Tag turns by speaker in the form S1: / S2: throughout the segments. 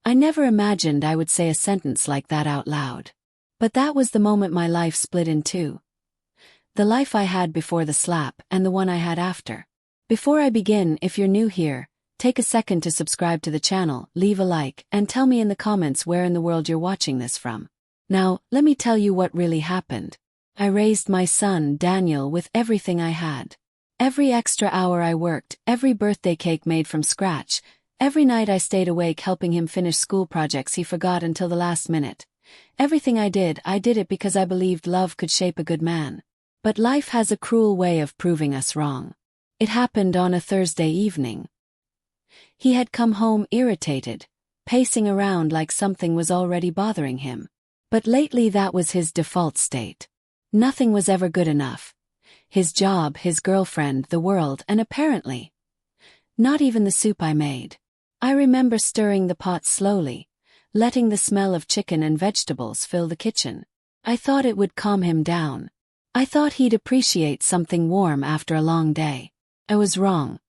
S1: I never imagined I would say a sentence like that out loud. But that was the moment my life split in two. The life I had before the slap and the one I had after. Before I begin, if you're new here, take a second to subscribe to the channel, leave a like, and tell me in the comments where in the world you're watching this from. Now, let me tell you what really happened. I raised my son, Daniel, with everything I had. Every extra hour I worked, every birthday cake made from scratch, every night I stayed awake helping him finish school projects he forgot until the last minute. Everything I did it because I believed love could shape a good man. But life has a cruel way of proving us wrong. It happened on a Thursday evening. He had come home irritated, pacing around like something was already bothering him. But lately that was his default state. Nothing was ever good enough. His job, his girlfriend, the world, and apparently not even the soup I made. I remember stirring the pot slowly, letting the smell of chicken and vegetables fill the kitchen. I thought it would calm him down. I thought he'd appreciate something warm after a long day. I was wrong.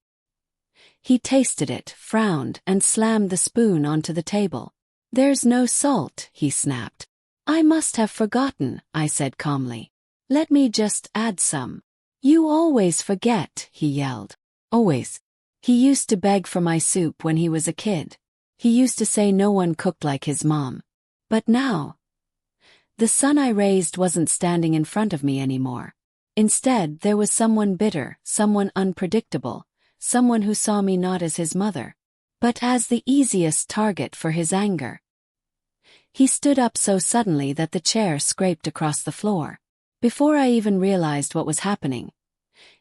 S1: He tasted it, frowned, and slammed the spoon onto the table. "There's no salt," he snapped. "I must have forgotten," I said calmly. "Let me just add some." "You always forget," he yelled. Always. He used to beg for my soup when he was a kid. He used to say no one cooked like his mom. But now, the son I raised wasn't standing in front of me anymore. Instead, there was someone bitter, someone unpredictable, someone who saw me not as his mother, but as the easiest target for his anger. He stood up so suddenly that the chair scraped across the floor. Before I even realized what was happening,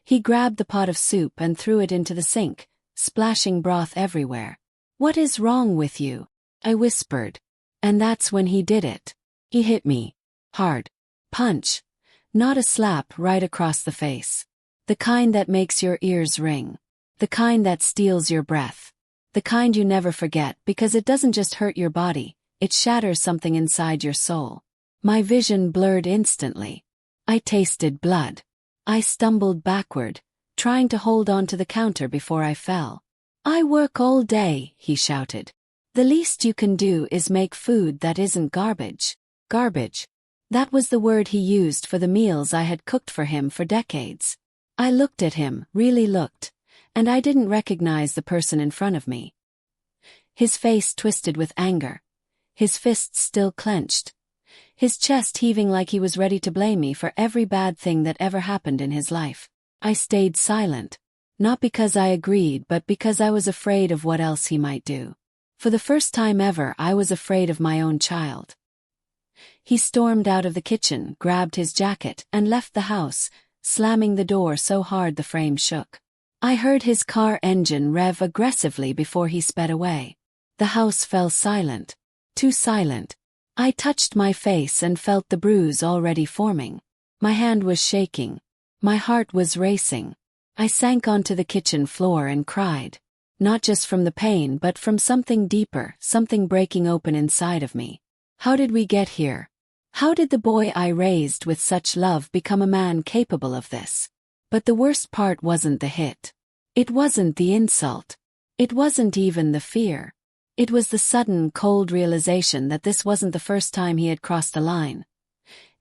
S1: he grabbed the pot of soup and threw it into the sink, splashing broth everywhere. "What is wrong with you?" I whispered. And that's when he did it. He hit me. Hard. Punch. Not a slap, right across the face. The kind that makes your ears ring. The kind that steals your breath. The kind you never forget because it doesn't just hurt your body, it shatters something inside your soul. My vision blurred instantly. I tasted blood. I stumbled backward, trying to hold on to the counter before I fell. "I work all day," he shouted. "The least you can do is make food that isn't garbage." Garbage. That was the word he used for the meals I had cooked for him for decades. I looked at him, really looked, and I didn't recognize the person in front of me. His face twisted with anger. His fists still clenched. His chest heaving like he was ready to blame me for every bad thing that ever happened in his life. I stayed silent. Not because I agreed, but because I was afraid of what else he might do. For the first time ever, I was afraid of my own child. He stormed out of the kitchen, grabbed his jacket, and left the house, slamming the door so hard the frame shook. I heard his car engine rev aggressively before he sped away. The house fell silent. Too silent. I touched my face and felt the bruise already forming. My hand was shaking. My heart was racing. I sank onto the kitchen floor and cried. Not just from the pain but from something deeper, something breaking open inside of me. How did we get here? How did the boy I raised with such love become a man capable of this? But the worst part wasn't the hit. It wasn't the insult. It wasn't even the fear. It was the sudden, cold realization that this wasn't the first time he had crossed the line.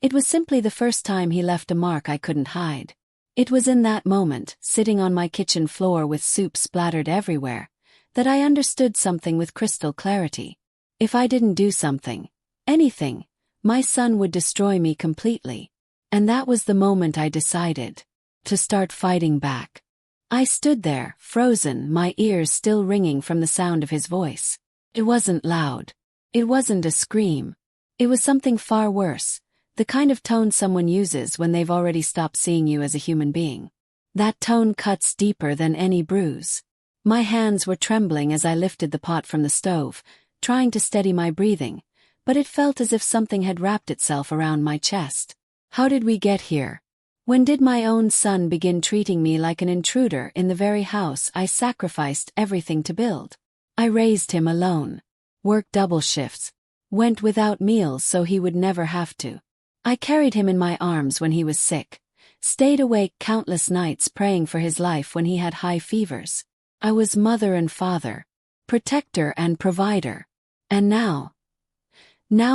S1: It was simply the first time he left a mark I couldn't hide. It was in that moment, sitting on my kitchen floor with soup splattered everywhere, that I understood something with crystal clarity. If I didn't do something, anything, my son would destroy me completely. And that was the moment I decided to start fighting back. I stood there, frozen, my ears still ringing from the sound of his voice. It wasn't loud. It wasn't a scream. It was something far worse, the kind of tone someone uses when they've already stopped seeing you as a human being. That tone cuts deeper than any bruise. My hands were trembling as I lifted the pot from the stove, trying to steady my breathing, but it felt as if something had wrapped itself around my chest. How did we get here? When did my own son begin treating me like an intruder in the very house I sacrificed everything to build? I raised him alone, worked double shifts, went without meals so he would never have to. I carried him in my arms when he was sick, stayed awake countless nights praying for his life when he had high fevers. I was mother and father, protector and provider. And now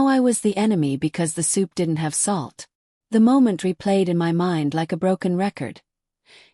S1: I was the enemy because the soup didn't have salt. The moment replayed in my mind like a broken record.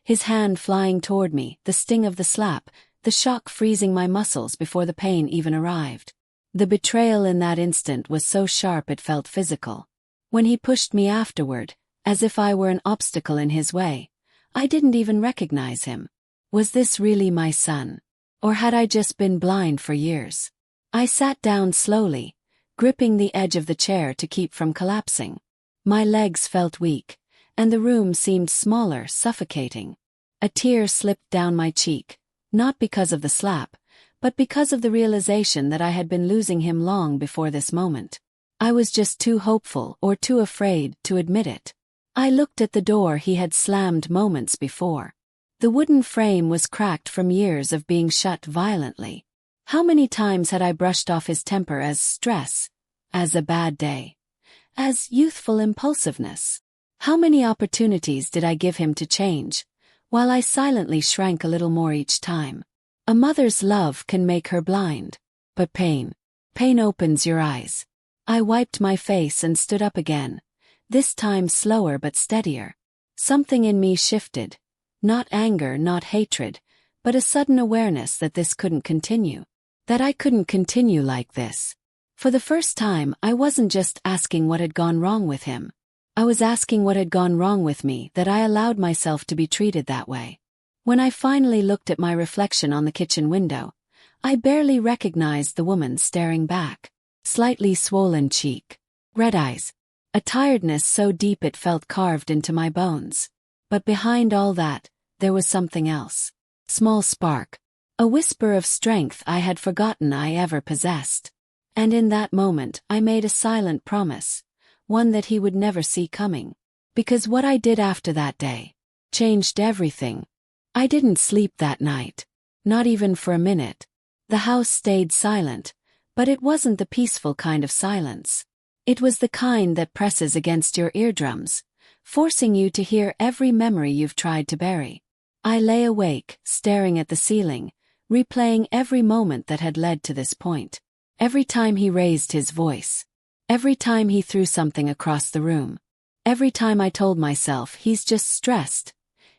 S1: His hand flying toward me, the sting of the slap, the shock freezing my muscles before the pain even arrived. The betrayal in that instant was so sharp it felt physical. When he pushed me afterward, as if I were an obstacle in his way, I didn't even recognize him. Was this really my son? Or had I just been blind for years? I sat down slowly, gripping the edge of the chair to keep from collapsing. My legs felt weak, and the room seemed smaller, suffocating. A tear slipped down my cheek, not because of the slap, but because of the realization that I had been losing him long before this moment. I was just too hopeful or too afraid to admit it. I looked at the door he had slammed moments before. The wooden frame was cracked from years of being shut violently. How many times had I brushed off his temper as stress, as a bad day, as youthful impulsiveness? How many opportunities did I give him to change, while I silently shrank a little more each time? A mother's love can make her blind, but pain opens your eyes. I wiped my face and stood up again, this time slower but steadier. Something in me shifted. Not anger, not hatred, but a sudden awareness that this couldn't continue. That I couldn't continue like this. For the first time, I wasn't just asking what had gone wrong with him. I was asking what had gone wrong with me, that I allowed myself to be treated that way. When I finally looked at my reflection on the kitchen window, I barely recognized the woman staring back. Slightly swollen cheek. Red eyes. A tiredness so deep it felt carved into my bones. But behind all that, there was something else. Small spark. A whisper of strength I had forgotten I ever possessed. And in that moment I made a silent promise, one that he would never see coming. Because what I did after that day changed everything. I didn't sleep that night. Not even for a minute. The house stayed silent, but it wasn't the peaceful kind of silence. It was the kind that presses against your eardrums, forcing you to hear every memory you've tried to bury. I lay awake, staring at the ceiling, replaying every moment that had led to this point. Every time he raised his voice. Every time he threw something across the room. Every time I told myself, he's just stressed.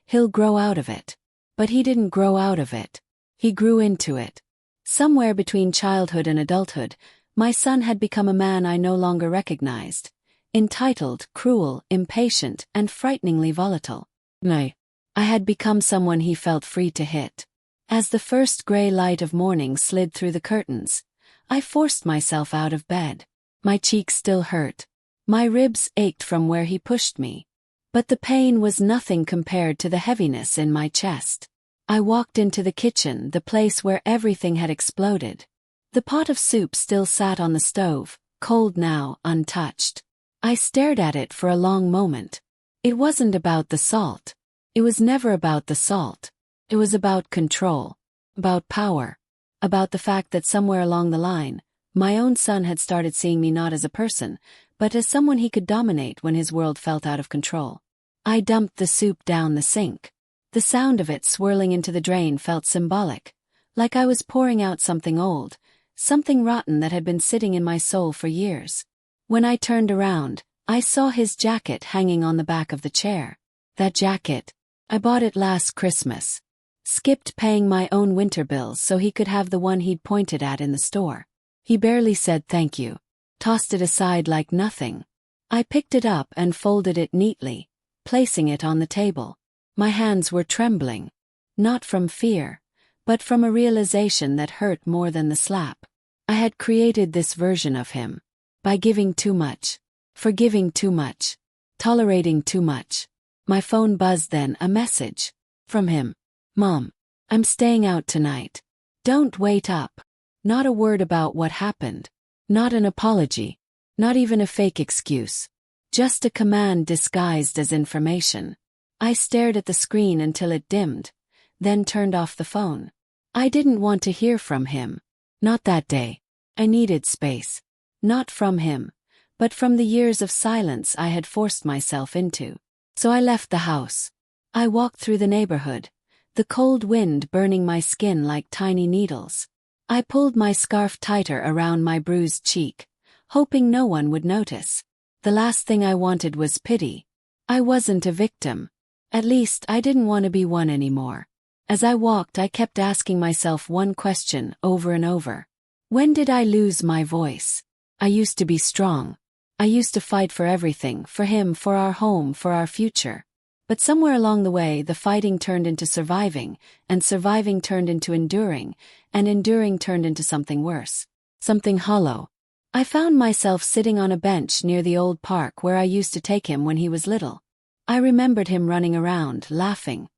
S1: He'll grow out of it. But he didn't grow out of it. He grew into it. Somewhere between childhood and adulthood, my son had become a man I no longer recognized. Entitled, cruel, impatient, and frighteningly volatile. I had become someone he felt free to hit. As the first gray light of morning slid through the curtains, I forced myself out of bed. My cheeks still hurt. My ribs ached from where he pushed me. But the pain was nothing compared to the heaviness in my chest. I walked into the kitchen, the place where everything had exploded. The pot of soup still sat on the stove, cold now, untouched. I stared at it for a long moment. It wasn't about the salt. It was never about the salt. It was about control. About power. About the fact that somewhere along the line, my own son had started seeing me not as a person, but as someone he could dominate when his world felt out of control. I dumped the soup down the sink. The sound of it swirling into the drain felt symbolic, like I was pouring out something old, something rotten that had been sitting in my soul for years. When I turned around, I saw his jacket hanging on the back of the chair. That jacket. I bought it last Christmas. Skipped paying my own winter bills so he could have the one he'd pointed at in the store. He barely said thank you. Tossed it aside like nothing. I picked it up and folded it neatly, placing it on the table. My hands were trembling. Not from fear, but from a realization that hurt more than the slap. I had created this version of him. By giving too much. Forgiving too much. Tolerating too much. My phone buzzed then, a message. From him. Mom, I'm staying out tonight. Don't wait up. Not a word about what happened. Not an apology. Not even a fake excuse. Just a command disguised as information. I stared at the screen until it dimmed, then turned off the phone. I didn't want to hear from him. Not that day. I needed space. Not from him, but from the years of silence I had forced myself into. So I left the house. I walked through the neighborhood, the cold wind burning my skin like tiny needles. I pulled my scarf tighter around my bruised cheek, hoping no one would notice. The last thing I wanted was pity. I wasn't a victim. At least, I didn't want to be one anymore. As I walked, I kept asking myself one question over and over. When did I lose my voice? I used to be strong. I used to fight for everything, for him, for our home, for our future. But somewhere along the way, the fighting turned into surviving, and surviving turned into enduring, and enduring turned into something worse. Something hollow. I found myself sitting on a bench near the old park where I used to take him when he was little. I remembered him running around, laughing.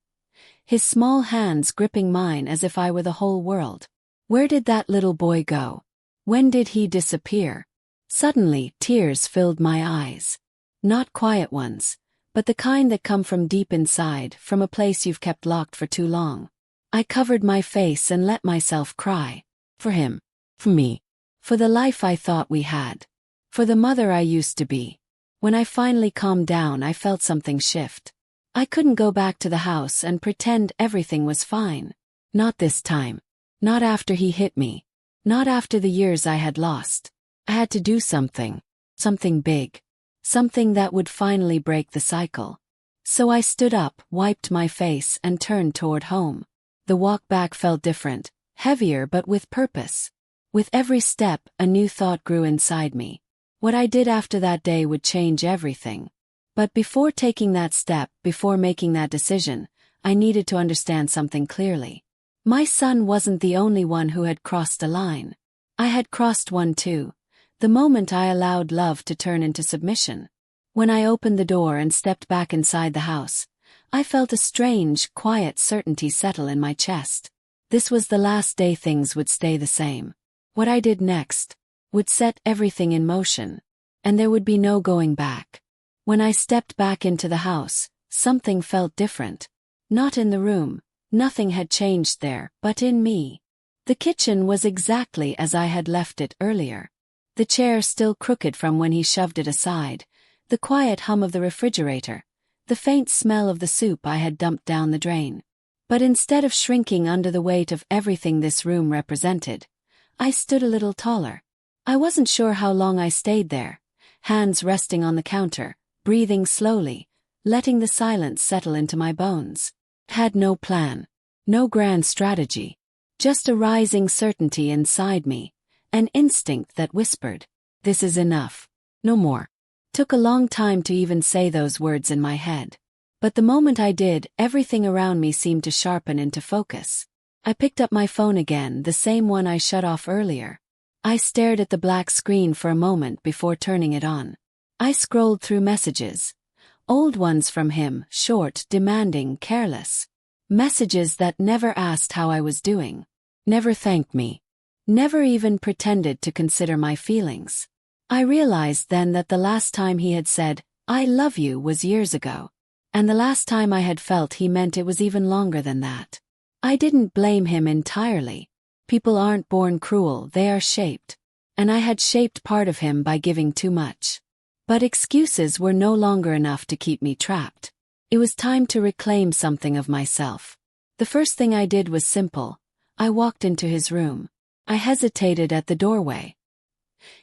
S1: His small hands gripping mine as if I were the whole world. Where did that little boy go? When did he disappear? Suddenly, tears filled my eyes. Not quiet ones, but the kind that come from deep inside, from a place you've kept locked for too long. I covered my face and let myself cry. For him. For me. For the life I thought we had. For the mother I used to be. When I finally calmed down, I felt something shift. I couldn't go back to the house and pretend everything was fine. Not this time. Not after he hit me. Not after the years I had lost. I had to do something. Something big. Something that would finally break the cycle. So I stood up, wiped my face, and turned toward home. The walk back felt different, heavier but with purpose. With every step, a new thought grew inside me. What I did after that day would change everything. But before taking that step, before making that decision, I needed to understand something clearly. My son wasn't the only one who had crossed a line. I had crossed one too, the moment I allowed love to turn into submission. When I opened the door and stepped back inside the house, I felt a strange, quiet certainty settle in my chest. This was the last day things would stay the same. What I did next would set everything in motion, and there would be no going back. When I stepped back into the house, something felt different. Not in the room, nothing had changed there, but in me. The kitchen was exactly as I had left it earlier. The chair still crooked from when he shoved it aside, the quiet hum of the refrigerator, the faint smell of the soup I had dumped down the drain. But instead of shrinking under the weight of everything this room represented, I stood a little taller. I wasn't sure how long I stayed there, hands resting on the counter, breathing slowly, letting the silence settle into my bones. Had no plan, no grand strategy, just a rising certainty inside me, an instinct that whispered, "This is enough. No more." Took a long time to even say those words in my head. But the moment I did, everything around me seemed to sharpen into focus. I picked up my phone again, the same one I shut off earlier. I stared at the black screen for a moment before turning it on. I scrolled through messages. Old ones from him, short, demanding, careless. Messages that never asked how I was doing. Never thanked me. Never even pretended to consider my feelings. I realized then that the last time he had said, "I love you," was years ago. And the last time I had felt he meant it was even longer than that. I didn't blame him entirely. People aren't born cruel, they are shaped. And I had shaped part of him by giving too much. But excuses were no longer enough to keep me trapped. It was time to reclaim something of myself. The first thing I did was simple. I walked into his room. I hesitated at the doorway.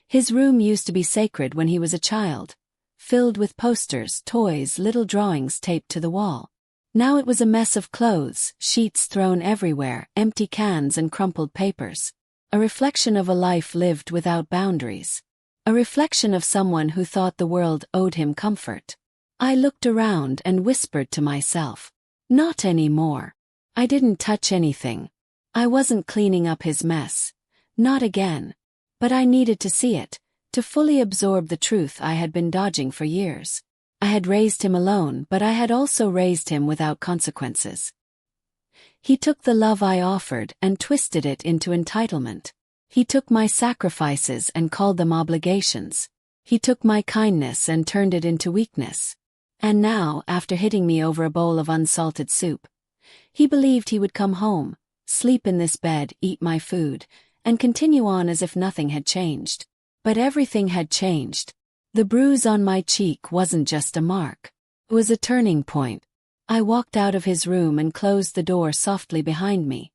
S1: His room used to be sacred when he was a child, filled with posters, toys, little drawings taped to the wall. Now it was a mess of clothes, sheets thrown everywhere, empty cans and crumpled papers. A reflection of a life lived without boundaries. A reflection of someone who thought the world owed him comfort. I looked around and whispered to myself, "Not anymore." I didn't touch anything. I wasn't cleaning up his mess. Not again. But I needed to see it, to fully absorb the truth I had been dodging for years. I had raised him alone, but I had also raised him without consequences. He took the love I offered and twisted it into entitlement. He took my sacrifices and called them obligations. He took my kindness and turned it into weakness. And now, after hitting me over a bowl of unsalted soup, he believed he would come home, sleep in this bed, eat my food, and continue on as if nothing had changed. But everything had changed. The bruise on my cheek wasn't just a mark. It was a turning point. I walked out of his room and closed the door softly behind me,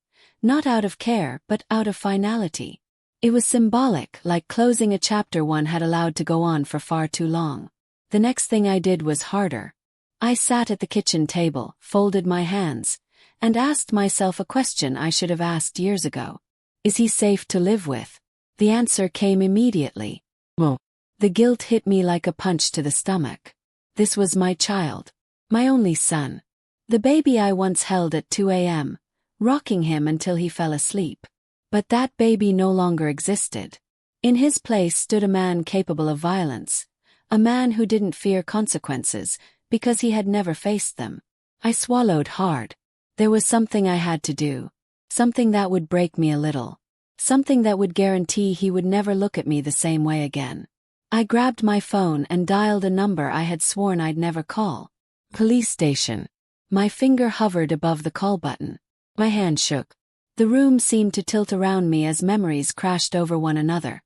S1: Not out of care, but out of finality. It was symbolic, like closing a chapter one had allowed to go on for far too long. The next thing I did was harder. I sat at the kitchen table, folded my hands, and asked myself a question I should have asked years ago. Is he safe to live with? The answer came immediately. Well, the guilt hit me like a punch to the stomach. This was my child. My only son. The baby I once held at 2 a.m., rocking him until he fell asleep. But that baby no longer existed. In his place stood a man capable of violence, a man who didn't fear consequences because he had never faced them. I swallowed hard. There was something I had to do. Something that would break me a little. Something that would guarantee he would never look at me the same way again. I grabbed my phone and dialed a number I had sworn I'd never call. Police station. My finger hovered above the call button. My hand shook. The room seemed to tilt around me as memories crashed over one another.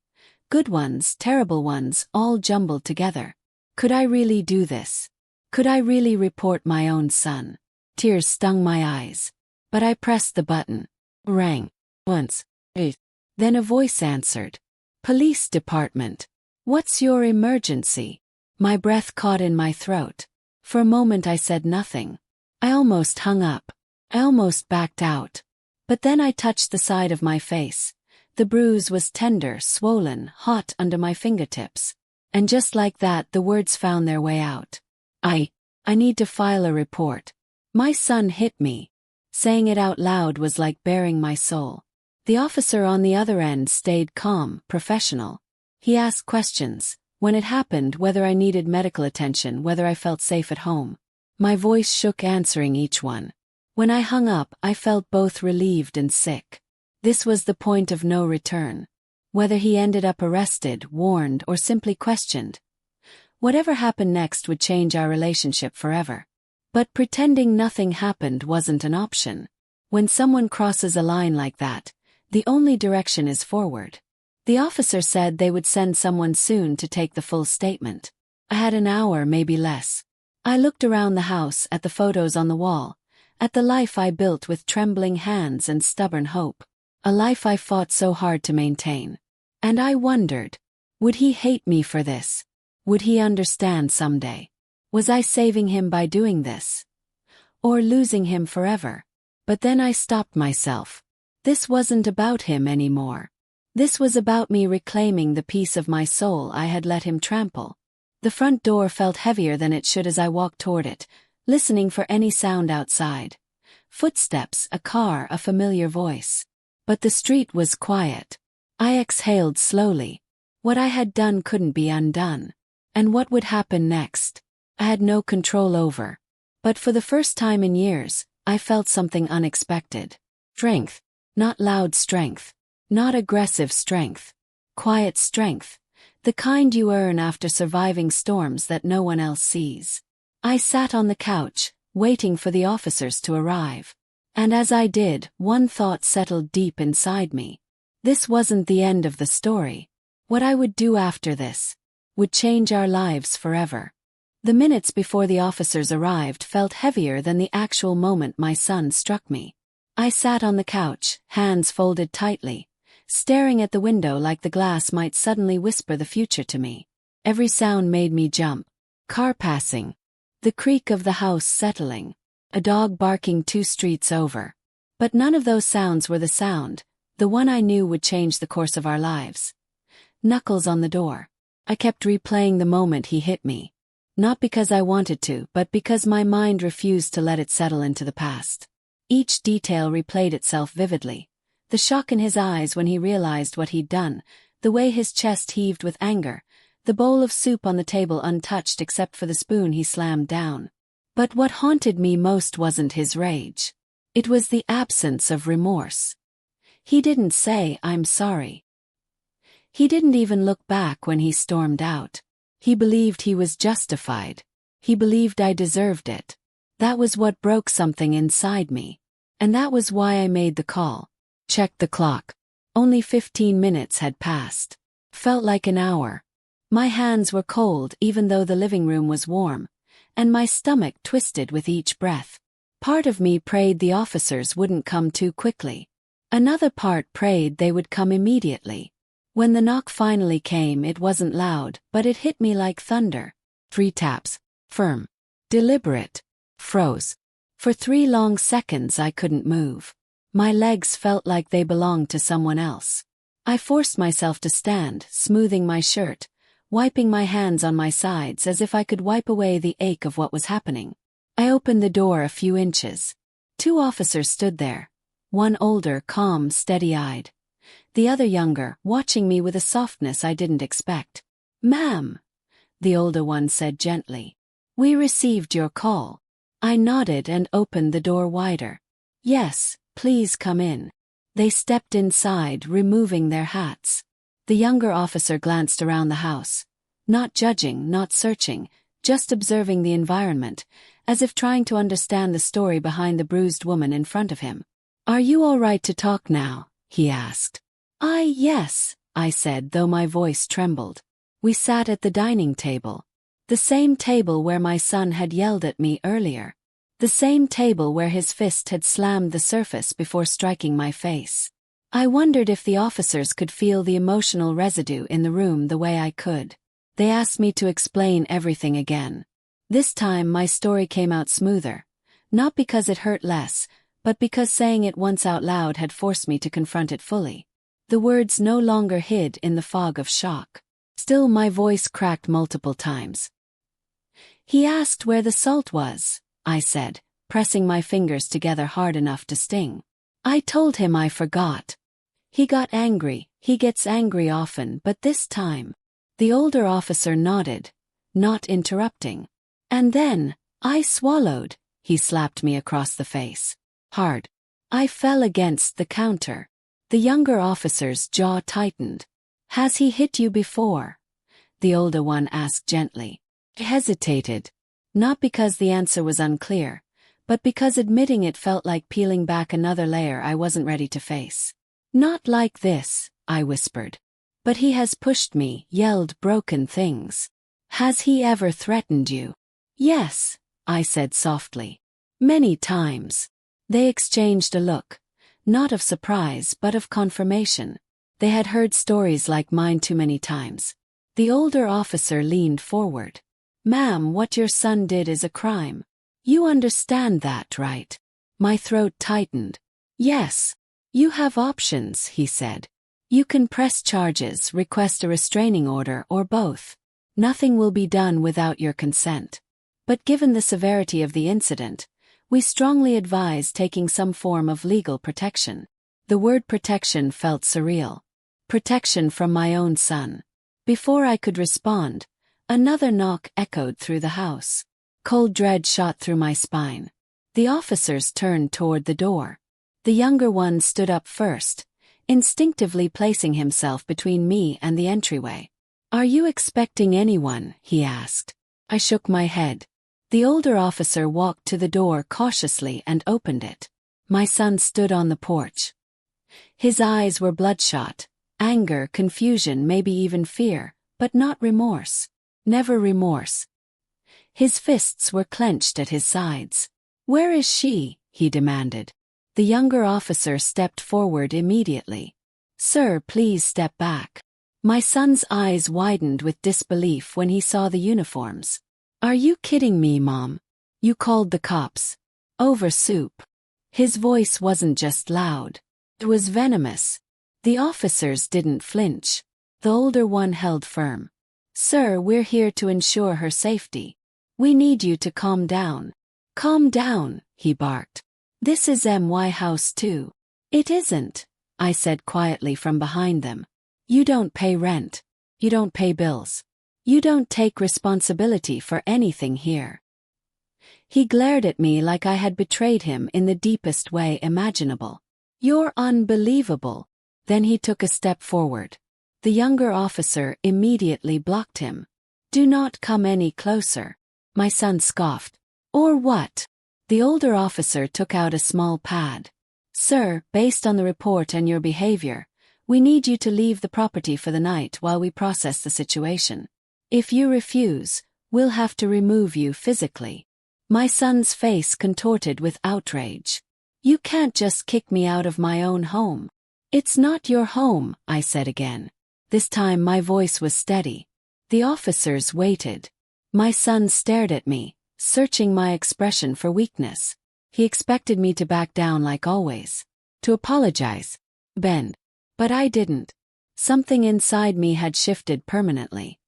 S1: Good ones, terrible ones, all jumbled together. Could I really do this? Could I really report my own son? Tears stung my eyes. But I pressed the button. Rang. Once. Then a voice answered. Police department. What's your emergency? My breath caught in my throat. For a moment I said nothing. I almost hung up. I almost backed out. But then I touched the side of my face. The bruise was tender, swollen, hot under my fingertips. And just like that, the words found their way out. I need to file a report. My son hit me. Saying it out loud was like baring my soul. The officer on the other end stayed calm, professional. He asked questions. When it happened, whether I needed medical attention, whether I felt safe at home. My voice shook answering each one. When I hung up, I felt both relieved and sick. This was the point of no return. Whether he ended up arrested, warned, or simply questioned. Whatever happened next would change our relationship forever. But pretending nothing happened wasn't an option. When someone crosses a line like that, the only direction is forward. The officer said they would send someone soon to take the full statement. I had an hour, maybe less. I looked around the house at the photos on the wall, at the life I built with trembling hands and stubborn hope. A life I fought so hard to maintain. And I wondered, would he hate me for this? Would he understand someday? Was I saving him by doing this? Or losing him forever? But then I stopped myself. This wasn't about him anymore. This was about me reclaiming the piece of my soul I had let him trample. The front door felt heavier than it should as I walked toward it, listening for any sound outside. Footsteps, a car, a familiar voice. But the street was quiet. I exhaled slowly. What I had done couldn't be undone. And what would happen next? I had no control over. But for the first time in years, I felt something unexpected. Strength. Not loud strength. Not aggressive strength. Quiet strength. The kind you earn after surviving storms that no one else sees. I sat on the couch, waiting for the officers to arrive. And as I did, one thought settled deep inside me. This wasn't the end of the story. What I would do after this would change our lives forever. The minutes before the officers arrived felt heavier than the actual moment my son struck me. I sat on the couch, hands folded tightly, staring at the window like the glass might suddenly whisper the future to me. Every sound made me jump. Car passing. The creak of the house settling. A dog barking 2 streets over. But none of those sounds were the sound, the one I knew would change the course of our lives. Knuckles on the door. I kept replaying the moment he hit me. Not because I wanted to, but because my mind refused to let it settle into the past. Each detail replayed itself vividly. The shock in his eyes when he realized what he'd done, the way his chest heaved with anger, the bowl of soup on the table untouched except for the spoon he slammed down. But what haunted me most wasn't his rage. It was the absence of remorse. He didn't say, "I'm sorry." He didn't even look back when he stormed out. He believed he was justified. He believed I deserved it. That was what broke something inside me. And that was why I made the call. Checked the clock. Only 15 minutes had passed. Felt like an hour. My hands were cold even though the living room was warm, and my stomach twisted with each breath. Part of me prayed the officers wouldn't come too quickly. Another part prayed they would come immediately. When the knock finally came, it wasn't loud, but it hit me like thunder. 3 taps. Firm. Deliberate. Froze. For 3 long seconds I couldn't move. My legs felt like they belonged to someone else. I forced myself to stand, smoothing my shirt, wiping my hands on my sides as if I could wipe away the ache of what was happening. I opened the door a few inches. 2 officers stood there. One older, calm, steady-eyed. The other younger, watching me with a softness I didn't expect. "Ma'am," the older one said gently. "We received your call." I nodded and opened the door wider. "Yes, please come in." They stepped inside, removing their hats. The younger officer glanced around the house. Not judging, not searching, just observing the environment, as if trying to understand the story behind the bruised woman in front of him. "Are you all right to talk now?" he asked. Yes," I said, though my voice trembled. We sat at the dining table. The same table where my son had yelled at me earlier. The same table where his fist had slammed the surface before striking my face. I wondered if the officers could feel the emotional residue in the room the way I could. They asked me to explain everything again. This time my story came out smoother. Not because it hurt less, but because saying it once out loud had forced me to confront it fully. The words no longer hid in the fog of shock. Still, my voice cracked multiple times. "He asked where the salt was," I said, pressing my fingers together hard enough to sting. "I told him I forgot. He got angry. He gets angry often, but this time." The older officer nodded, not interrupting. "And then, I swallowed." He slapped me across the face. Hard. I fell against the counter. The younger officer's jaw tightened. "Has he hit you before?" the older one asked gently. I hesitated. Not because the answer was unclear, but because admitting it felt like peeling back another layer I wasn't ready to face. "Not like this," I whispered. "But he has pushed me, yelled broken things." "Has he ever threatened you?" "Yes," I said softly. "Many times." They exchanged a look, not of surprise but of confirmation. They had heard stories like mine too many times. The older officer leaned forward. "Ma'am, what your son did is a crime. You understand that, right?" My throat tightened. "Yes. You have options," he said. "You can press charges, request a restraining order, or both. Nothing will be done without your consent. But given the severity of the incident, we strongly advise taking some form of legal protection." The word protection felt surreal. Protection from my own son. Before I could respond, another knock echoed through the house. Cold dread shot through my spine. The officers turned toward the door. The younger one stood up first, instinctively placing himself between me and the entryway. "Are you expecting anyone?" he asked. I shook my head. The older officer walked to the door cautiously and opened it. My son stood on the porch. His eyes were bloodshot. Anger, confusion, maybe even fear, but not remorse. Never remorse. His fists were clenched at his sides. "Where is she?" he demanded. The younger officer stepped forward immediately. "Sir, please step back." My son's eyes widened with disbelief when he saw the uniforms. "Are you kidding me, Mom? You called the cops. Over soup." His voice wasn't just loud. It was venomous. The officers didn't flinch. The older one held firm. "Sir, we're here to ensure her safety. We need you to calm down." "Calm down," he barked. "This is MY house too." "It isn't," I said quietly from behind them. "You don't pay rent. You don't pay bills. You don't take responsibility for anything here." He glared at me like I had betrayed him in the deepest way imaginable. "You're unbelievable." Then he took a step forward. The younger officer immediately blocked him. "Do not come any closer." My son scoffed. "Or what?" The older officer took out a small pad. "Sir, based on the report and your behavior, we need you to leave the property for the night while we process the situation. If you refuse, we'll have to remove you physically." My son's face contorted with outrage. You can't just kick me out of my own home. It's not your home, I said again. This time my voice was steady. The officers waited. My son stared at me, searching my expression for weakness. He expected me to back down like always. To apologize. Bend. But I didn't. Something inside me had shifted permanently.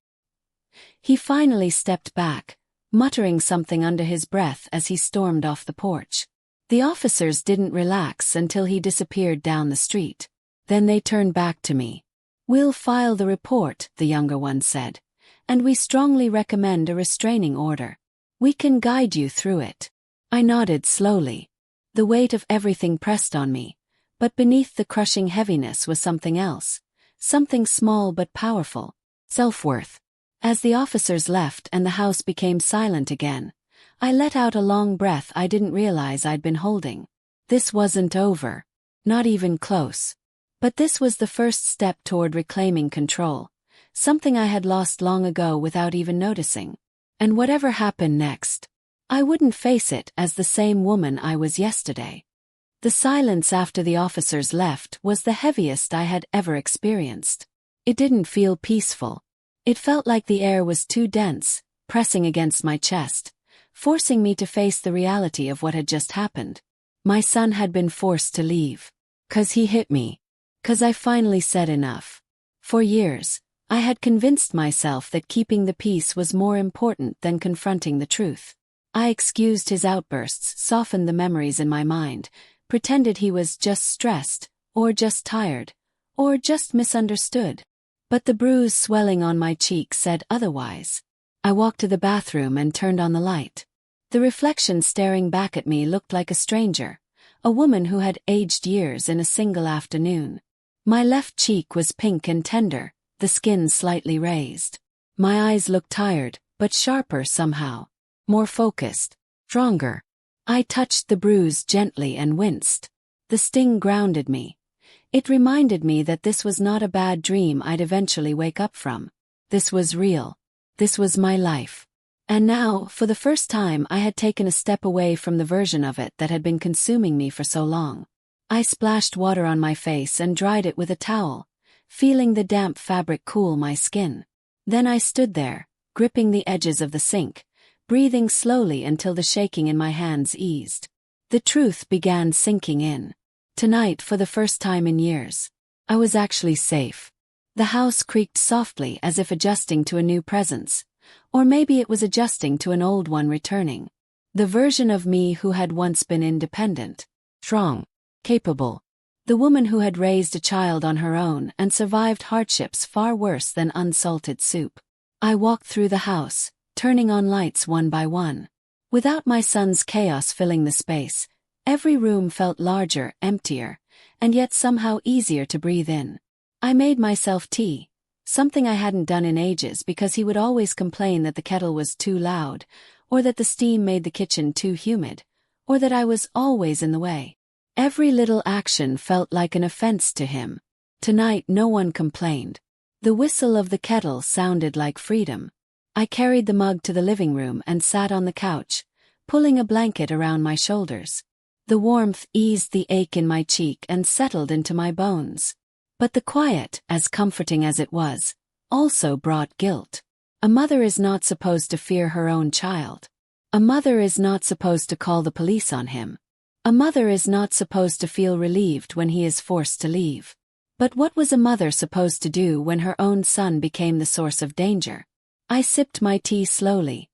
S1: He finally stepped back, muttering something under his breath as he stormed off the porch. The officers didn't relax until he disappeared down the street. Then they turned back to me. We'll file the report, the younger one said, and we strongly recommend a restraining order. We can guide you through it. I nodded slowly. The weight of everything pressed on me, but beneath the crushing heaviness was something else, something small but powerful. Self-worth. As the officers left and the house became silent again, I let out a long breath I didn't realize I'd been holding. This wasn't over. Not even close. But this was the first step toward reclaiming control, something I had lost long ago without even noticing. And whatever happened next, I wouldn't face it as the same woman I was yesterday. The silence after the officers left was the heaviest I had ever experienced. It didn't feel peaceful. It felt like the air was too dense, pressing against my chest, forcing me to face the reality of what had just happened. My son had been forced to leave. 'Cause he hit me. 'Cause I finally said enough. For years, I had convinced myself that keeping the peace was more important than confronting the truth. I excused his outbursts, softened the memories in my mind, pretended he was just stressed, or just tired, or just misunderstood. But the bruise swelling on my cheek said otherwise. I walked to the bathroom and turned on the light. The reflection staring back at me looked like a stranger, a woman who had aged years in a single afternoon. My left cheek was pink and tender, the skin slightly raised. My eyes looked tired, but sharper somehow. More focused. Stronger. I touched the bruise gently and winced. The sting grounded me. It reminded me that this was not a bad dream I'd eventually wake up from. This was real. This was my life. And now, for the first time, I had taken a step away from the version of it that had been consuming me for so long. I splashed water on my face and dried it with a towel, feeling the damp fabric cool my skin. Then I stood there, gripping the edges of the sink, breathing slowly until the shaking in my hands eased. The truth began sinking in. Tonight, for the first time in years, I was actually safe. The house creaked softly as if adjusting to a new presence, or maybe it was adjusting to an old one returning. The version of me who had once been independent, strong, capable. The woman who had raised a child on her own and survived hardships far worse than unsalted soup. I walked through the house, turning on lights one by one. Without my son's chaos filling the space, every room felt larger, emptier, and yet somehow easier to breathe in. I made myself tea, something I hadn't done in ages because he would always complain that the kettle was too loud, or that the steam made the kitchen too humid, or that I was always in the way. Every little action felt like an offense to him. Tonight no one complained. The whistle of the kettle sounded like freedom. I carried the mug to the living room and sat on the couch, pulling a blanket around my shoulders. The warmth eased the ache in my cheek and settled into my bones. But the quiet, as comforting as it was, also brought guilt. A mother is not supposed to fear her own child. A mother is not supposed to call the police on him. A mother is not supposed to feel relieved when he is forced to leave. But what was a mother supposed to do when her own son became the source of danger? I sipped my tea slowly,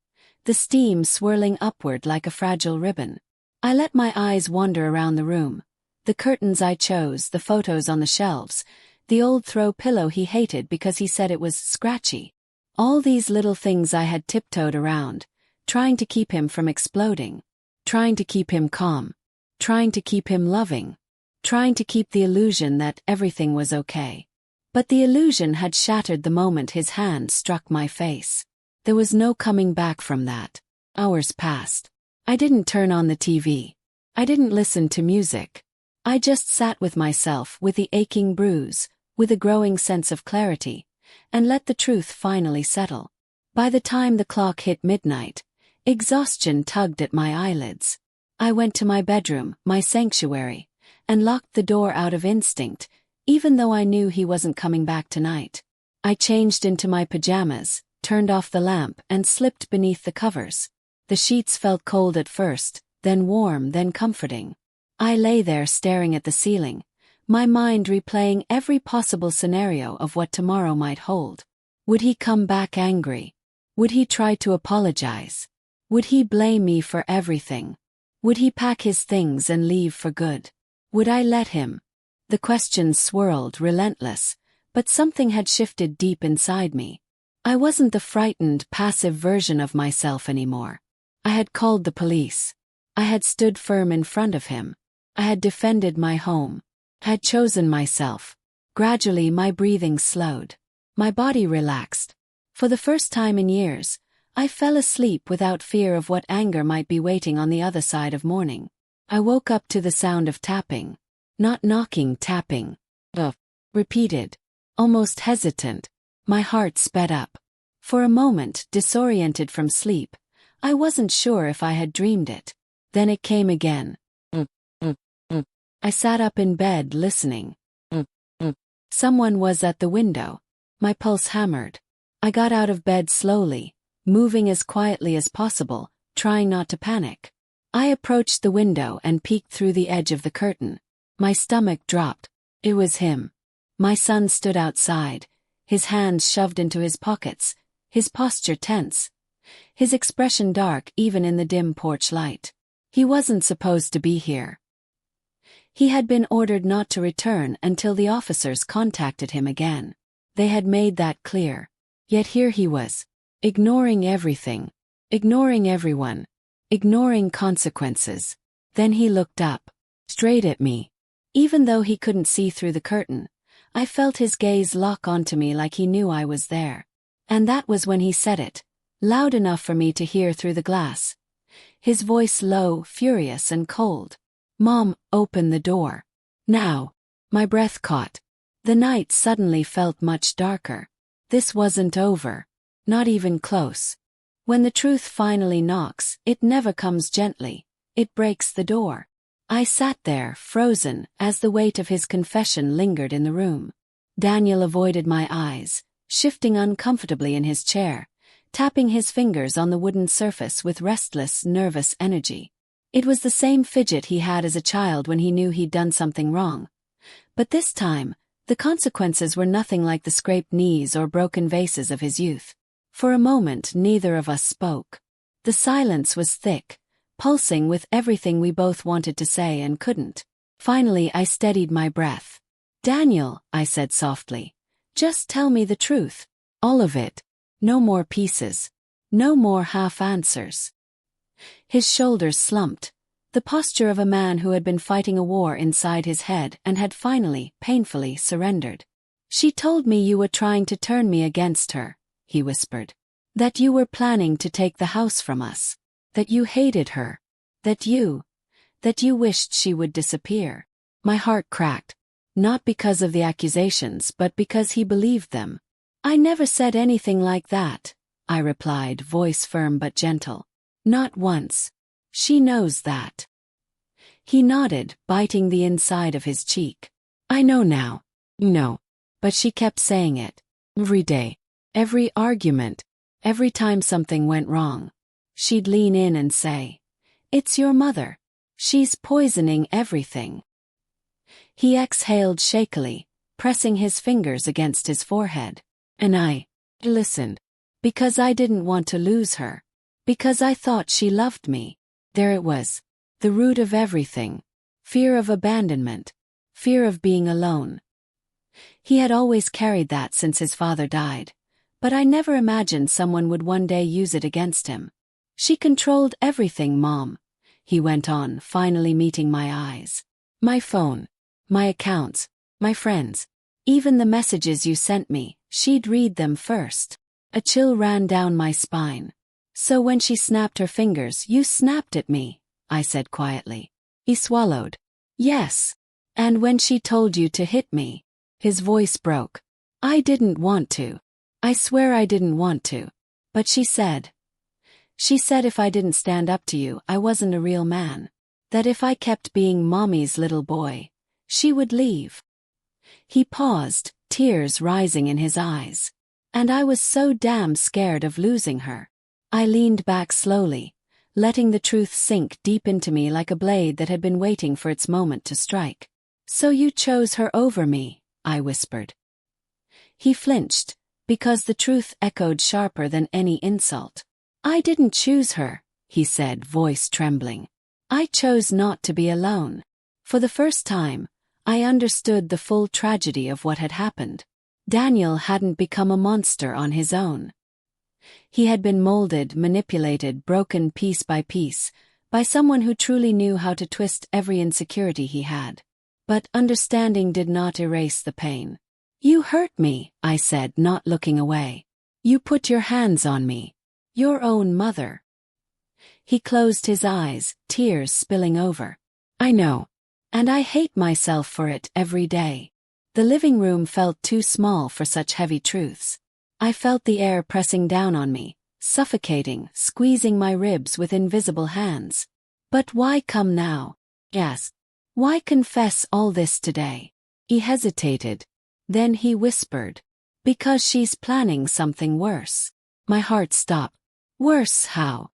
S1: the steam swirling upward like a fragile ribbon. I let my eyes wander around the room. The curtains I chose, the photos on the shelves, the old throw pillow he hated because he said it was scratchy. All these little things I had tiptoed around, trying to keep him from exploding, trying to keep him calm, trying to keep him loving, trying to keep the illusion that everything was okay. But the illusion had shattered the moment his hand struck my face. There was no coming back from that. Hours passed. I didn't turn on the TV. I didn't listen to music. I just sat with myself, with the aching bruise, with a growing sense of clarity, and let the truth finally settle. By the time the clock hit midnight, exhaustion tugged at my eyelids. I went to my bedroom, my sanctuary, and locked the door out of instinct, even though I knew he wasn't coming back tonight. I changed into my pajamas, turned off the lamp, and slipped beneath the covers. The sheets felt cold at first, then warm, then comforting. I lay there staring at the ceiling, my mind replaying every possible scenario of what tomorrow might hold. Would he come back angry? Would he try to apologize? Would he blame me for everything? Would he pack his things and leave for good? Would I let him? The questions swirled, relentless, but something had shifted deep inside me. I wasn't the frightened, passive version of myself anymore. I had called the police. I had stood firm in front of him. I had defended my home. I had chosen myself. Gradually, my breathing slowed. My body relaxed. For the first time in years, I fell asleep without fear of what anger might be waiting on the other side of morning. I woke up to the sound of tapping. Not knocking, tapping. Repeated. Almost hesitant. My heart sped up. For a moment, disoriented from sleep, I wasn't sure if I had dreamed it. Then it came again. I sat up in bed, listening. Someone was at the window. My pulse hammered. I got out of bed slowly, moving as quietly as possible, trying not to panic. I approached the window and peeked through the edge of the curtain. My stomach dropped. It was him. My son stood outside, his hands shoved into his pockets, his posture tense, his expression dark even in the dim porch light. He wasn't supposed to be here. He had been ordered not to return until the officers contacted him again. They had made that clear. Yet here he was, ignoring everything, ignoring everyone, ignoring consequences. Then he looked up, straight at me. Even though he couldn't see through the curtain, I felt his gaze lock onto me like he knew I was there. And that was when he said it, loud enough for me to hear through the glass. His voice low, furious and cold. "Mom, open the door. Now." My breath caught. The night suddenly felt much darker. This wasn't over. Not even close. When the truth finally knocks, it never comes gently. It breaks the door. I sat there, frozen, as the weight of his confession lingered in the room. Daniel avoided my eyes, shifting uncomfortably in his chair, tapping his fingers on the wooden surface with restless, nervous energy. It was the same fidget he had as a child when he knew he'd done something wrong. But this time, the consequences were nothing like the scraped knees or broken vases of his youth. For a moment, neither of us spoke. The silence was thick, pulsing with everything we both wanted to say and couldn't. Finally, I steadied my breath. "Daniel," I said softly, "just tell me the truth. All of it. No more pieces. No more half-answers." His shoulders slumped, the posture of a man who had been fighting a war inside his head and had finally, painfully surrendered. "She told me you were trying to turn me against her," he whispered. "That you were planning to take the house from us. That you hated her. That you wished she would disappear." My heart cracked. Not because of the accusations, but because he believed them. "I never said anything like that," I replied, voice firm but gentle. "Not once. She knows that." He nodded, biting the inside of his cheek. "I know now. No." But she kept saying it. Every day. Every argument. Every time something went wrong. She'd lean in and say, "It's your mother. She's poisoning everything." He exhaled shakily, pressing his fingers against his forehead. And I listened. Because I didn't want to lose her. Because I thought she loved me. There it was. The root of everything. Fear of abandonment. Fear of being alone. He had always carried that since his father died. But I never imagined someone would one day use it against him. "She controlled everything, Mom," he went on, finally meeting my eyes. "My phone. My accounts. My friends. Even the messages you sent me, she'd read them first." A chill ran down my spine. "So when she snapped her fingers, you snapped at me," I said quietly. He swallowed. "Yes. And when she told you to hit me." His voice broke. "I didn't want to. I swear I didn't want to. But she said if I didn't stand up to you, I wasn't a real man." That if I kept being Mommy's little boy, she would leave. He paused, tears rising in his eyes. And I was so damn scared of losing her. I leaned back slowly, letting the truth sink deep into me like a blade that had been waiting for its moment to strike. "So you chose her over me," I whispered. He flinched, because the truth echoed sharper than any insult. "I didn't choose her," he said, voice trembling. "I chose not to be alone." For the first time, I understood the full tragedy of what had happened. Daniel hadn't become a monster on his own. He had been molded, manipulated, broken piece by piece, by someone who truly knew how to twist every insecurity he had. But understanding did not erase the pain. "You hurt me," I said, not looking away. "You put your hands on me. Your own mother." He closed his eyes, tears spilling over. "I know. And I hate myself for it every day." The living room felt too small for such heavy truths. I felt the air pressing down on me, suffocating, squeezing my ribs with invisible hands. "But why come now?" Yes. "Why confess all this today?" He hesitated. Then he whispered, "Because she's planning something worse." My heart stopped. "Worse how?"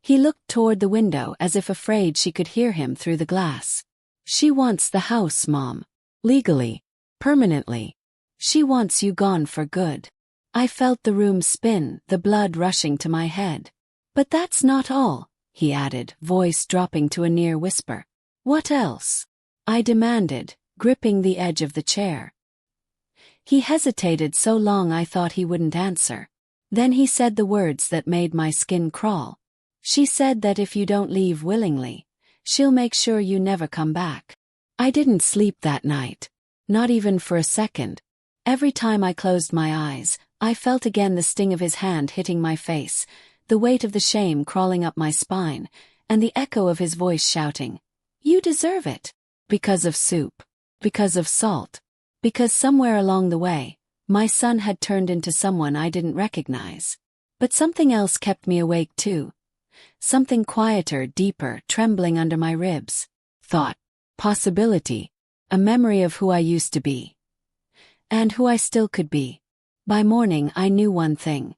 S1: He looked toward the window as if afraid she could hear him through the glass. "She wants the house, Mom. Legally. Permanently. She wants you gone for good." I felt the room spin, the blood rushing to my head. "But that's not all," he added, voice dropping to a near whisper. "What else?" I demanded, gripping the edge of the chair. He hesitated so long I thought he wouldn't answer. Then he said the words that made my skin crawl. "She said that if you don't leave willingly, she'll make sure you never come back." I didn't sleep that night. Not even for a second. Every time I closed my eyes, I felt again the sting of his hand hitting my face, the weight of the shame crawling up my spine, and the echo of his voice shouting, "You deserve it." Because of soup. Because of salt. Because somewhere along the way, my son had turned into someone I didn't recognize. But something else kept me awake too. Something quieter, deeper, trembling under my ribs. Thought. Possibility. A memory of who I used to be. And who I still could be. By morning I knew one thing.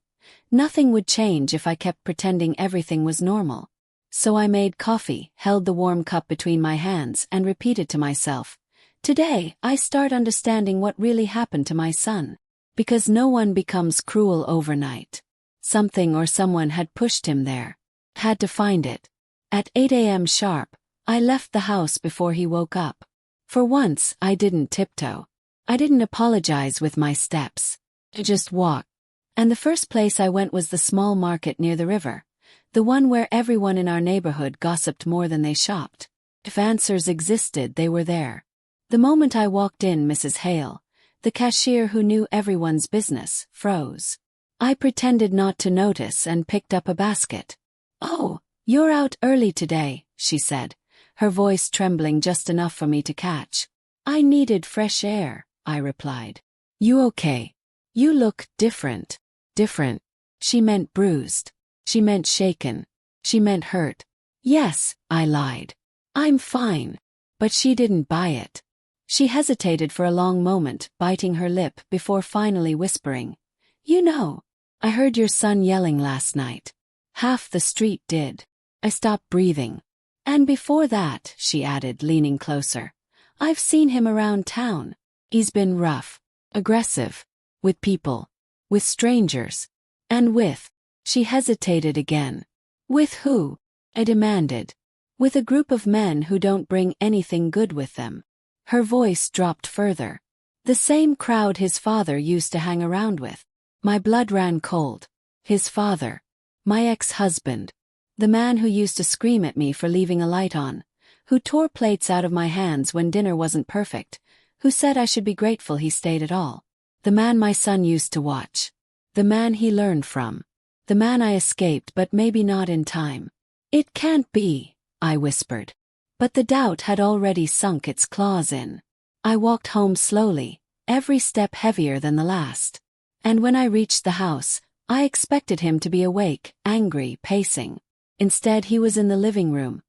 S1: Nothing would change if I kept pretending everything was normal. So I made coffee, held the warm cup between my hands, and repeated to myself, "Today I start understanding what really happened to my son." Because no one becomes cruel overnight. Something or someone had pushed him there. Had to find it. At 8 a.m. sharp, I left the house before he woke up. For once, I didn't tiptoe. I didn't apologize with my steps. I just walked. And the first place I went was the small market near the river. The one where everyone in our neighborhood gossiped more than they shopped. If answers existed, they were there. The moment I walked in, Mrs. Hale, the cashier who knew everyone's business, froze. I pretended not to notice and picked up a basket. "Oh, you're out early today," she said, her voice trembling just enough for me to catch. "I needed fresh air," I replied. "You okay? You look different." Different. She meant bruised. She meant shaken. She meant hurt. "Yes," I lied. "I'm fine." But she didn't buy it. She hesitated for a long moment, biting her lip before finally whispering, "You know, I heard your son yelling last night. Half the street did." I stopped breathing. "And before that," she added, leaning closer, "I've seen him around town. He's been rough, aggressive, with people, with strangers, and with..." She hesitated again. "With who?" I demanded. "With a group of men who don't bring anything good with them." Her voice dropped further. "The same crowd his father used to hang around with." My blood ran cold. His father. My ex-husband. The man who used to scream at me for leaving a light on. Who tore plates out of my hands when dinner wasn't perfect. Who said I should be grateful he stayed at all. The man my son used to watch. The man he learned from. The man I escaped, but maybe not in time. "It can't be," I whispered. But the doubt had already sunk its claws in. I walked home slowly, every step heavier than the last. And when I reached the house, I expected him to be awake, angry, pacing. Instead he was in the living room.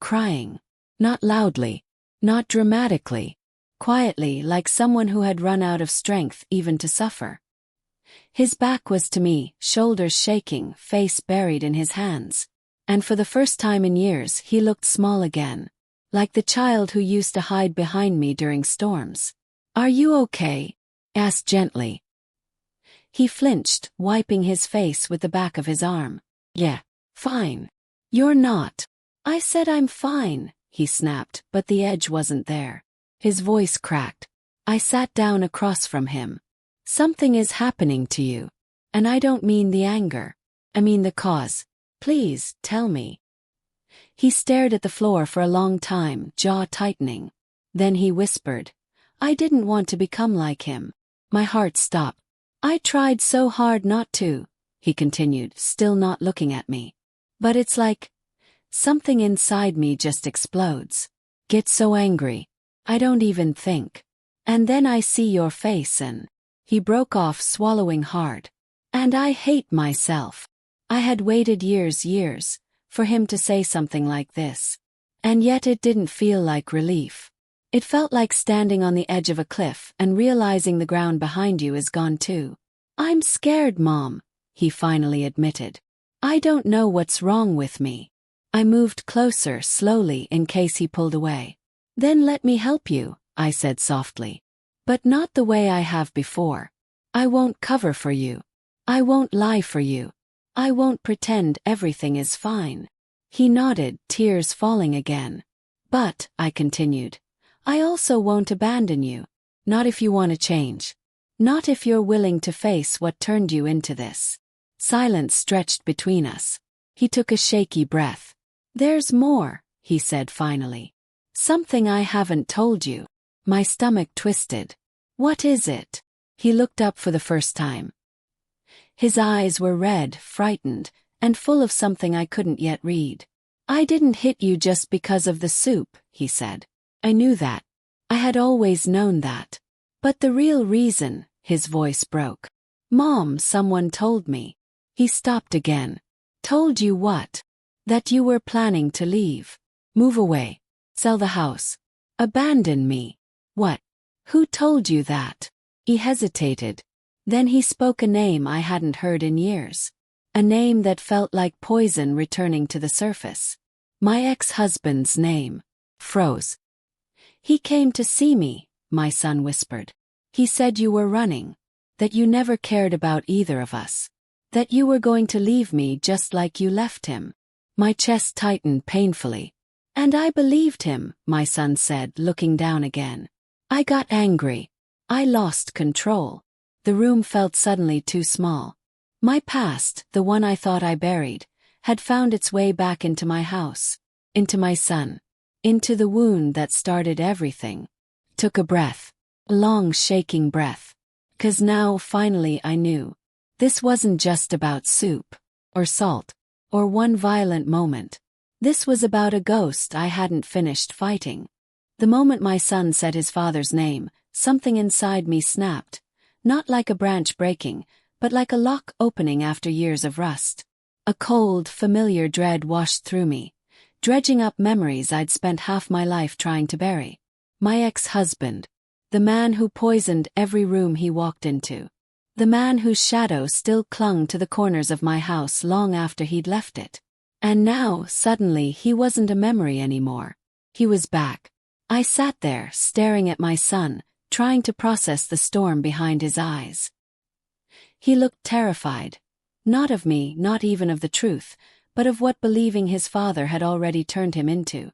S1: crying. Not loudly. Not dramatically. Quietly, like someone who had run out of strength even to suffer. His back was to me, shoulders shaking, face buried in his hands. And for the first time in years he looked small again. Like the child who used to hide behind me during storms. "Are you okay?" asked gently. He flinched, wiping his face with the back of his arm. "Yeah, fine." "You're not." "I said I'm fine," he snapped, but the edge wasn't there. His voice cracked. I sat down across from him. "Something is happening to you. And I don't mean the anger. I mean the cause. Please, tell me." He stared at the floor for a long time, jaw tightening. Then he whispered, "I didn't want to become like him." My heart stopped. "I tried so hard not to," he continued, still not looking at me. "But it's like something inside me just explodes. Get so angry. I don't even think. And then I see your face and..." He broke off, swallowing hard. "And I hate myself." I had waited years, for him to say something like this. And yet it didn't feel like relief. It felt like standing on the edge of a cliff and realizing the ground behind you is gone too. "I'm scared, Mom," he finally admitted. "I don't know what's wrong with me." I moved closer, slowly, in case he pulled away. "Then let me help you," I said softly. "But not the way I have before. I won't cover for you. I won't lie for you. I won't pretend everything is fine." He nodded, tears falling again. "But," I continued, "I also won't abandon you. Not if you want to change. Not if you're willing to face what turned you into this." Silence stretched between us. He took a shaky breath. "There's more," he said finally. "Something I haven't told you." My stomach twisted. "What is it?" He looked up for the first time. His eyes were red, frightened, and full of something I couldn't yet read. "I didn't hit you just because of the soup," he said. "I knew that. I had always known that. But the real reason," his voice broke. "Mom, someone told me." He stopped again. "Told you what?" "That you were planning to leave. Move away. Sell the house. Abandon me." "What? Who told you that?" He hesitated. Then he spoke a name I hadn't heard in years. A name that felt like poison returning to the surface. My ex-husband's name. Froze. "He came to see me," my son whispered. "He said you were running. That you never cared about either of us. That you were going to leave me just like you left him." My chest tightened painfully. "And I believed him," my son said, looking down again. "I got angry. I lost control." The room felt suddenly too small. My past, the one I thought I buried, had found its way back into my house, into my son, into the wound that started everything. Took a breath. A long, shaking breath. 'Cause now, finally, I knew. This wasn't just about soup, or salt, or one violent moment. This was about a ghost I hadn't finished fighting. The moment my son said his father's name, something inside me snapped. Not like a branch breaking, but like a lock opening after years of rust. A cold, familiar dread washed through me, dredging up memories I'd spent half my life trying to bury. My ex-husband. The man who poisoned every room he walked into. The man whose shadow still clung to the corners of my house long after he'd left it. And now, suddenly, he wasn't a memory anymore. He was back. I sat there, staring at my son, trying to process the storm behind his eyes. He looked terrified. Not of me, not even of the truth, but of what believing his father had already turned him into.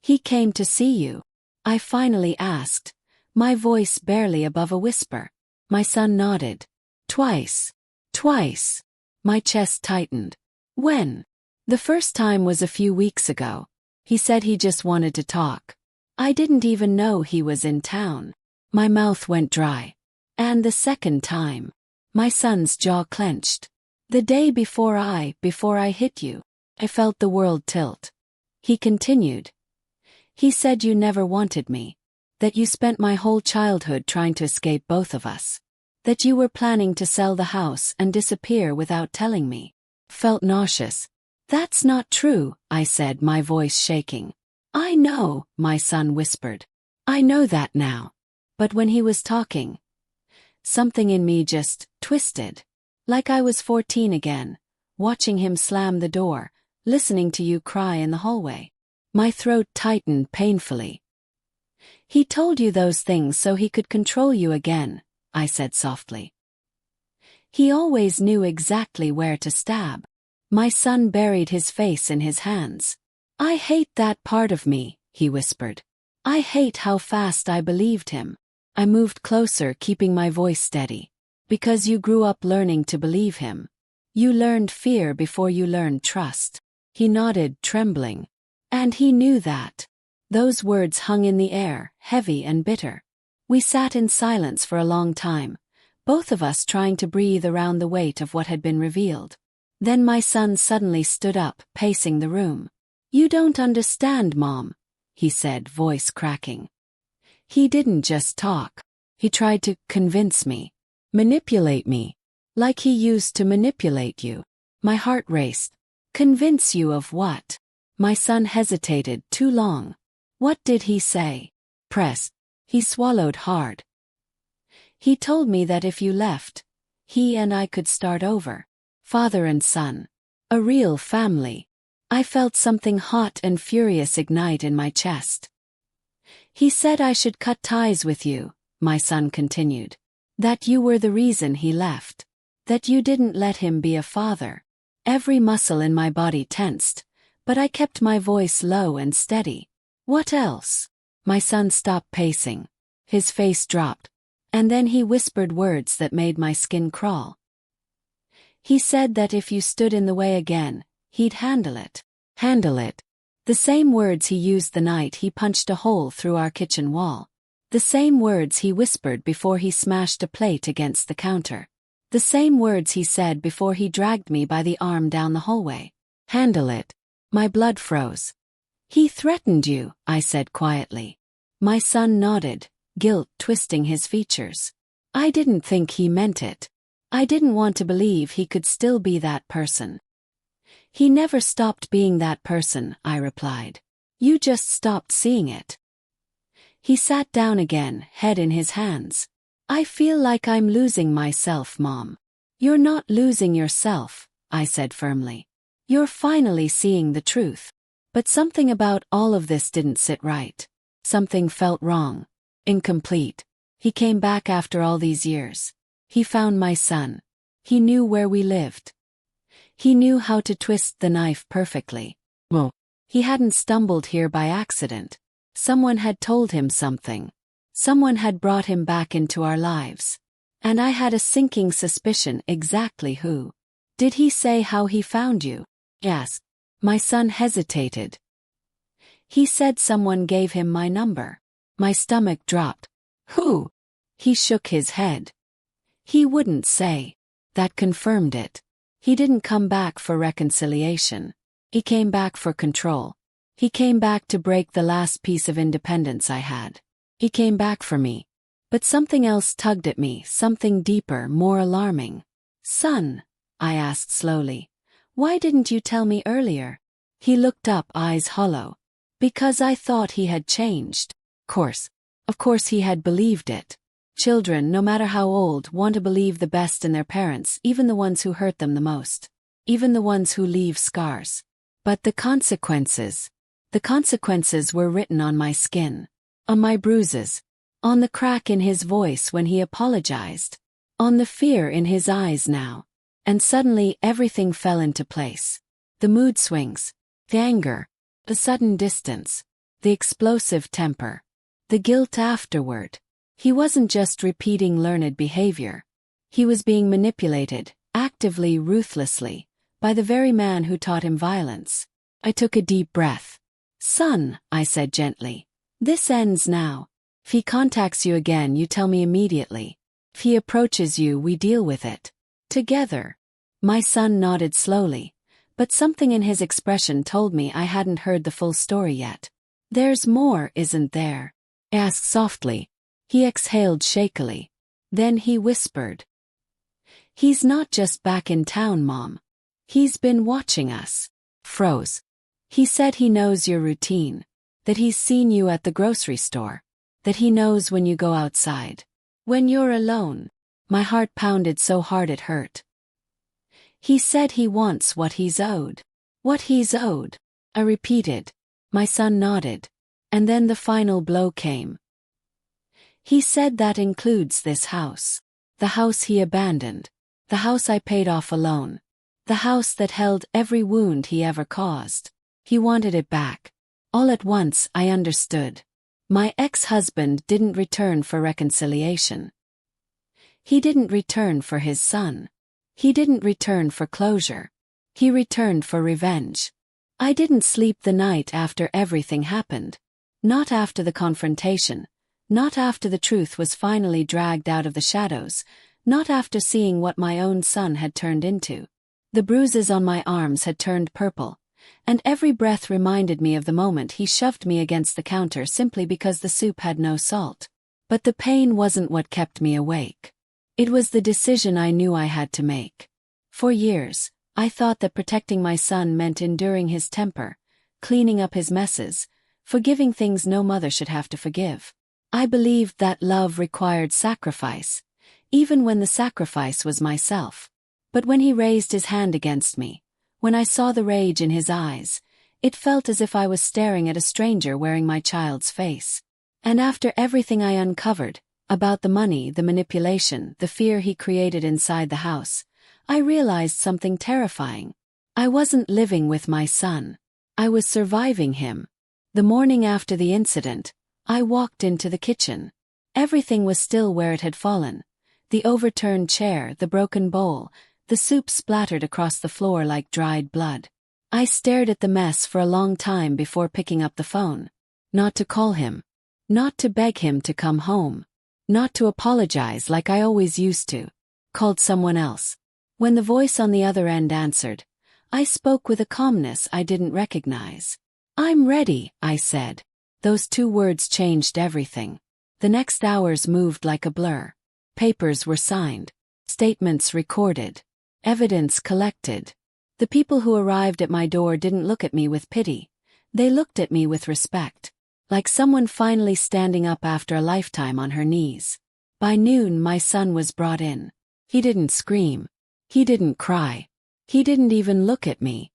S1: "He came to see you?" I finally asked, my voice barely above a whisper. My son nodded. "Twice. Twice." My chest tightened. "When?" "The first time was a few weeks ago. He said he just wanted to talk. I didn't even know he was in town." My mouth went dry. "And the second time?" My son's jaw clenched. "The day before I hit you." I felt the world tilt. He continued. "He said you never wanted me. That you spent my whole childhood trying to escape both of us. That you were planning to sell the house and disappear without telling me." Felt nauseous. That's not true, I said, my voice shaking. I know, my son whispered. I know that now. But when he was talking, something in me just twisted. Like I was 14 again, watching him slam the door, listening to you cry in the hallway. My throat tightened painfully. He told you those things so he could control you again, I said softly. He always knew exactly where to stab. My son buried his face in his hands. I hate that part of me, he whispered. I hate how fast I believed him. I moved closer, keeping my voice steady. Because you grew up learning to believe him. You learned fear before you learned trust. He nodded, trembling. And he knew that. Those words hung in the air, heavy and bitter. We sat in silence for a long time, both of us trying to breathe around the weight of what had been revealed. Then my son suddenly stood up, pacing the room. You don't understand, Mom, he said, voice cracking. He didn't just talk. He tried to convince me, manipulate me, like he used to manipulate you. My heart raced. Convince you of what? My son hesitated too long. What did he say? Press. He swallowed hard. He told me that if you left, he and I could start over. Father and son. A real family. I felt something hot and furious ignite in my chest. He said I should cut ties with you, my son continued. That you were the reason he left. That you didn't let him be a father. Every muscle in my body tensed, but I kept my voice low and steady. What else? My son stopped pacing. His face dropped. And then he whispered words that made my skin crawl. He said that if you stood in the way again, he'd handle it. Handle it. The same words he used the night he punched a hole through our kitchen wall. The same words he whispered before he smashed a plate against the counter. The same words he said before he dragged me by the arm down the hallway. Handle it. My blood froze. He threatened you, I said quietly. My son nodded, guilt twisting his features. I didn't think he meant it. I didn't want to believe he could still be that person. He never stopped being that person, I replied. You just stopped seeing it. He sat down again, head in his hands. I feel like I'm losing myself, Mom. You're not losing yourself, I said firmly. You're finally seeing the truth. But something about all of this didn't sit right. Something felt wrong. Incomplete. He came back after all these years. He found my son. He knew where we lived. He knew how to twist the knife perfectly. Well, he hadn't stumbled here by accident. Someone had told him something. Someone had brought him back into our lives. And I had a sinking suspicion exactly who. Did he say how he found you? Yes. My son hesitated. He said someone gave him my number. My stomach dropped. Who? He shook his head. He wouldn't say. That confirmed it. He didn't come back for reconciliation. He came back for control. He came back to break the last piece of independence I had. He came back for me. But something else tugged at me, something deeper, more alarming. Son, I asked slowly, why didn't you tell me earlier? He looked up, eyes hollow. Because I thought he had changed. Of course he had believed it. Children, no matter how old, want to believe the best in their parents, even the ones who hurt them the most. Even the ones who leave scars. But the consequences were written on my skin. On my bruises. On the crack in his voice when he apologized. On the fear in his eyes now. And suddenly everything fell into place. The mood swings. The anger. The sudden distance. The explosive temper. The guilt afterward. He wasn't just repeating learned behavior. He was being manipulated, actively, ruthlessly, by the very man who taught him violence. I took a deep breath. Son, I said gently, this ends now. If he contacts you again, you tell me immediately. If he approaches you, we deal with it. Together. My son nodded slowly, but something in his expression told me I hadn't heard the full story yet. There's more, isn't there? I asked softly. He exhaled shakily. Then he whispered. He's not just back in town, Mom. He's been watching us. Froze. He said he knows your routine, that he's seen you at the grocery store, that he knows when you go outside, when you're alone. My heart pounded so hard it hurt. He said he wants what he's owed. What he's owed, I repeated. My son nodded. And then the final blow came. He said that includes this house. The house he abandoned. The house I paid off alone. The house that held every wound he ever caused. He wanted it back. All at once I understood. My ex-husband didn't return for reconciliation. He didn't return for his son. He didn't return for closure. He returned for revenge. I didn't sleep the night after everything happened. Not after the confrontation. Not after the truth was finally dragged out of the shadows. Not after seeing what my own son had turned into. The bruises on my arms had turned purple, and every breath reminded me of the moment he shoved me against the counter simply because the soup had no salt. But the pain wasn't what kept me awake. It was the decision I knew I had to make. For years, I thought that protecting my son meant enduring his temper, cleaning up his messes, forgiving things no mother should have to forgive. I believed that love required sacrifice, even when the sacrifice was myself. But when he raised his hand against me, when I saw the rage in his eyes, it felt as if I was staring at a stranger wearing my child's face. And after everything I uncovered, about the money, the manipulation, the fear he created inside the house, I realized something terrifying. I wasn't living with my son. I was surviving him. The morning after the incident, I walked into the kitchen. Everything was still where it had fallen. The overturned chair, the broken bowl, the soup splattered across the floor like dried blood. I stared at the mess for a long time before picking up the phone. Not to call him. Not to beg him to come home. Not to apologize like I always used to. Called someone else. When the voice on the other end answered, I spoke with a calmness I didn't recognize. "I'm ready," I said. Those 2 words changed everything. The next hours moved like a blur. Papers were signed. Statements recorded. Evidence collected. The people who arrived at my door didn't look at me with pity. They looked at me with respect. Like someone finally standing up after a lifetime on her knees. By noon my son was brought in. He didn't scream. He didn't cry. He didn't even look at me.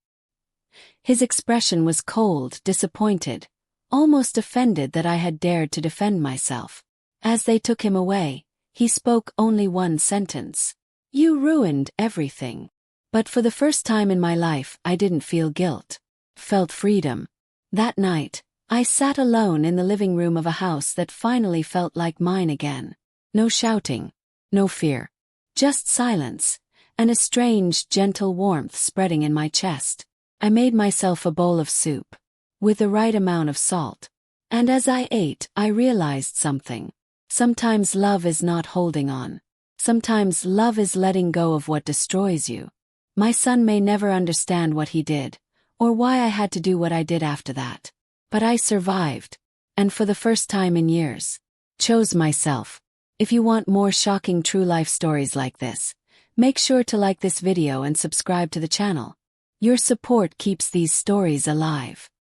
S1: His expression was cold, disappointed, almost offended that I had dared to defend myself. As they took him away, he spoke only one sentence. "You ruined everything." But for the first time in my life, I didn't feel guilt. Felt freedom. That night, I sat alone in the living room of a house that finally felt like mine again. No shouting. No fear. Just silence, and a strange, gentle warmth spreading in my chest. I made myself a bowl of soup, with the right amount of salt. And as I ate, I realized something. Sometimes love is not holding on. Sometimes love is letting go of what destroys you. My son may never understand what he did, or why I had to do what I did after that. But I survived, and for the first time in years, chose myself. If you want more shocking true life stories like this, make sure to like this video and subscribe to the channel. Your support keeps these stories alive.